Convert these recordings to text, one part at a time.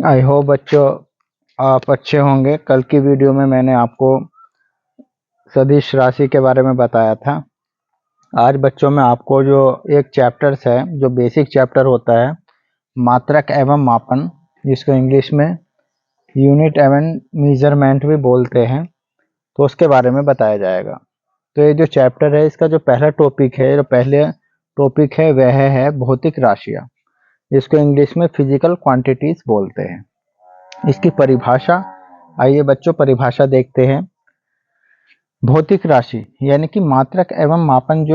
I hope बच्चों आप अच्छे होंगे। कल की वीडियो में मैंने आपको सदिश राशि के बारे में बताया था। आज बच्चों में आपको जो एक चैप्टर्स है, जो बेसिक चैप्टर होता है, मात्रक एवं मापन, जिसको इंग्लिश में यूनिट एवं मेजरमेंट भी बोलते हैं, तो उसके बारे में बताया जाएगा। तो ये जो चैप्टर है, इसका जो पहला टॉपिक है, जो पहले टॉपिक है वह है भौतिक राशियाँ, जिसको इंग्लिश में फिजिकल क्वांटिटीज बोलते हैं। इसकी परिभाषा, आइए बच्चों परिभाषा देखते हैं। भौतिक राशि यानी कि मात्रक एवं मापन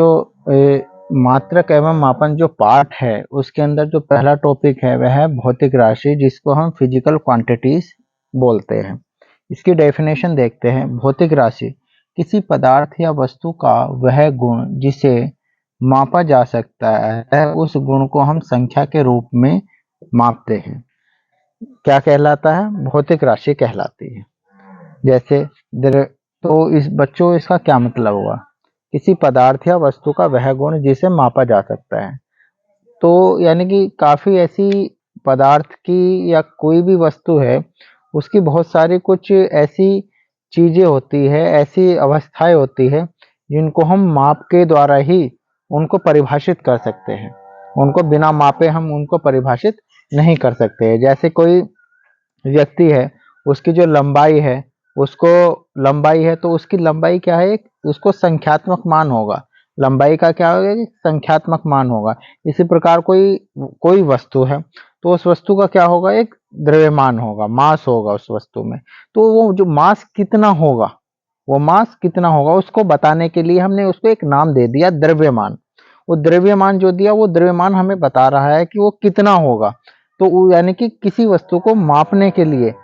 मात्रक एवं मापन जो पार्ट है, उसके अंदर जो पहला टॉपिक है वह है भौतिक राशि, जिसको हम फिजिकल क्वांटिटीज बोलते हैं। इसकी डेफिनेशन देखते हैं। भौतिक राशि किसी पदार्थ या वस्तु का वह गुण जिसे मापा जा सकता है, उस गुण को हम संख्या के रूप में मापते हैं। क्या कहलाता है? भौतिक राशि कहलाती है। जैसे तो इस बच्चों इसका क्या मतलब हुआ? किसी पदार्थ या वस्तु का वह गुण जिसे मापा जा सकता है। तो यानी कि काफी ऐसी पदार्थ की या कोई भी वस्तु है, उसकी बहुत सारी कुछ ऐसी चीजें होती है, ऐसी अवस्थाएं होती है, जिनको हम माप के द्वारा ही उनको परिभाषित कर सकते हैं। उनको बिना मापे हम उनको परिभाषित नहीं कर सकते। जैसे कोई व्यक्ति है, उसकी जो लंबाई है, उसको लंबाई है तो उसकी लंबाई क्या है? एक उसको संख्यात्मक मान होगा। लंबाई का क्या होगा? एक संख्यात्मक मान होगा। इसी प्रकार कोई कोई वस्तु है, तो उस वस्तु का क्या होगा? एक द्रव्यमान होगा, मास होगा उस वस्तु में। तो वो जो मास कितना होगा, वो मास कितना होगा उसको बताने के लिए हमने उसको एक नाम दे दिया, द्रव्यमान। वो द्रव्यमान जो दिया, वो द्रव्यमान हमें बता रहा है कि वो कितना होगा। तो यानी कि किसी वस्तु को मापने के लिए,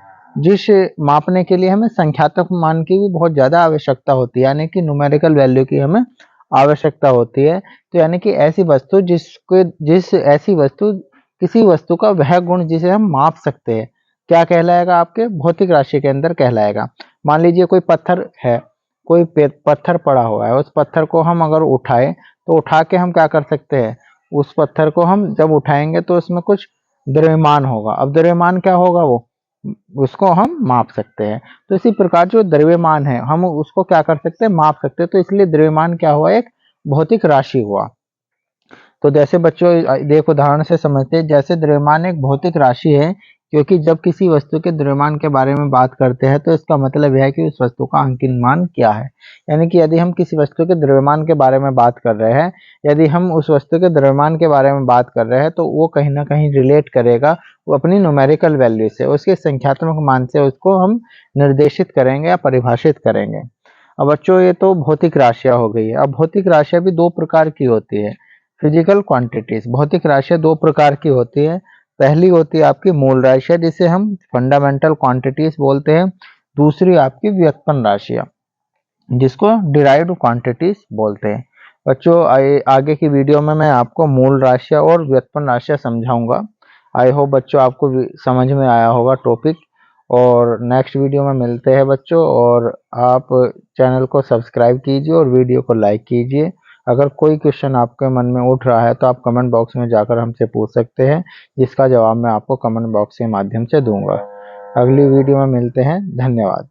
हमें संख्यात्मक मान की भी बहुत ज्यादा आवश्यकता होती है, यानी कि न्यूमेरिकल वैल्यू की हमें आवश्यकता होती है। तो यानी कि ऐसी वस्तु, किसी वस्तु का वह गुण जिसे हम माप सकते हैं, क्या कहलाएगा? आपके भौतिक राशि के अंदर कहलाएगा। मान लीजिए कोई पत्थर है, कोई पत्थर पड़ा हुआ है, उस पत्थर को हम अगर उठाए, तो उठा के हम क्या कर सकते हैं? उस पत्थर को हम जब उठाएंगे तो उसमें कुछ द्रव्यमान होगा। अब द्रव्यमान क्या होगा? वो उसको हम माप सकते हैं। तो इसी प्रकार जो द्रव्यमान है, हम उसको क्या कर सकते हैं? माप सकते हैं। तो इसलिए द्रव्यमान क्या हुआ? एक भौतिक राशि हुआ। तो जैसे बच्चों देखो उदाहरण से समझते हैं। जैसे द्रव्यमान एक भौतिक राशि है, क्योंकि जब किसी वस्तु के द्रव्यमान के बारे में बात करते हैं, तो इसका मतलब यह है कि उस वस्तु का अंकित मान क्या है। यानी कि यदि हम किसी वस्तु के द्रव्यमान के बारे में बात कर रहे हैं, यदि हम उस वस्तु के द्रव्यमान के बारे में बात कर रहे हैं, तो वो कहीं ना कहीं रिलेट करेगा वो अपनी न्यूमेरिकल वैल्यू से, उसके संख्यात्मक मान से उसको हम निर्देशित करेंगे या परिभाषित करेंगे। अब बच्चों ये तो भौतिक राशियां हो गई है। अब भौतिक राशियां भी दो प्रकार की होती है। फिजिकल क्वांटिटीज, भौतिक राशियां दो प्रकार की होती है। पहली होती है आपकी मूल राशियां, जिसे हम फंडामेंटल क्वांटिटीज बोलते हैं। दूसरी आपकी व्युत्पन्न राशियां, जिसको डिराइव्ड क्वांटिटीज बोलते हैं। बच्चों आगे की वीडियो में मैं आपको मूल राशियां और व्युत्पन्न राशियां समझाऊंगा। आई होप बच्चों आपको समझ में आया होगा टॉपिक। और नेक्स्ट वीडियो में मिलते हैं बच्चों। और आप चैनल को सब्सक्राइब कीजिए और वीडियो को लाइक कीजिए। अगर कोई क्वेश्चन आपके मन में उठ रहा है, तो आप कमेंट बॉक्स में जाकर हमसे पूछ सकते हैं, जिसका जवाब मैं आपको कमेंट बॉक्स के माध्यम से दूंगा। अगली वीडियो में मिलते हैं। धन्यवाद।